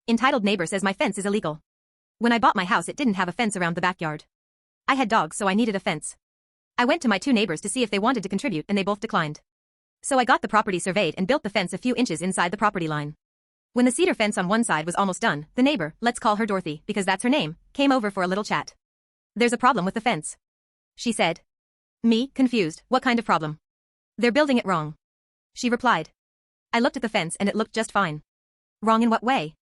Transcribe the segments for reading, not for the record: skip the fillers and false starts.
Entitled neighbor says my fence is illegal. When I bought my house it didn't have a fence around the backyard. I had dogs so I needed a fence. I went to my 2 neighbors to see if they wanted to contribute and they both declined. So I got the property surveyed and built the fence a few inches inside the property line. When the cedar fence on one side was almost done, the neighbor, let's call her Dorothy because that's her name, came over for a little chat. There's a problem with the fence, she said. Me, confused, what kind of problem? They're building it wrong, she replied. I looked at the fence and it looked just fine. Wrong in what way?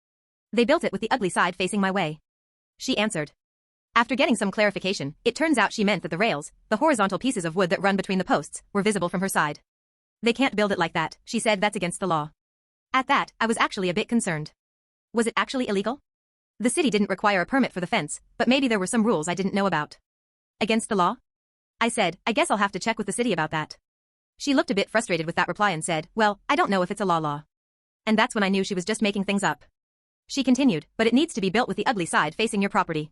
They built it with the ugly side facing my way, she answered. After getting some clarification, it turns out she meant that the rails, the horizontal pieces of wood that run between the posts, were visible from her side. They can't build it like that, she said, that's against the law. At that, I was actually a bit concerned. Was it actually illegal? The city didn't require a permit for the fence, but maybe there were some rules I didn't know about. Against the law? I said, I guess I'll have to check with the city about that. She looked a bit frustrated with that reply and said, well, I don't know if it's a law. And that's when I knew she was just making things up. She continued, but it needs to be built with the ugly side facing your property.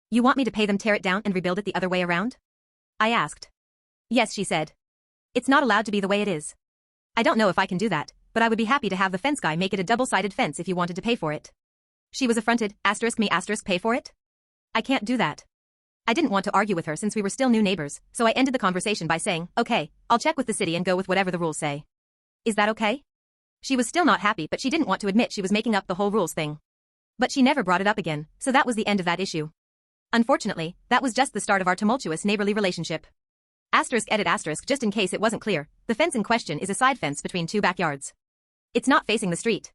You want me to pay them tear it down and rebuild it the other way around? I asked. Yes, she said. It's not allowed to be the way it is. I don't know if I can do that, but I would be happy to have the fence guy make it a double-sided fence if you wanted to pay for it. She was affronted, pay for it? I can't do that. I didn't want to argue with her since we were still new neighbors, so I ended the conversation by saying, okay, I'll check with the city and go with whatever the rules say. Is that okay? She was still not happy but she didn't want to admit she was making up the whole rules thing. But she never brought it up again, so that was the end of that issue. Unfortunately, that was just the start of our tumultuous neighborly relationship. Edit just in case it wasn't clear, the fence in question is a side fence between 2 backyards. It's not facing the street.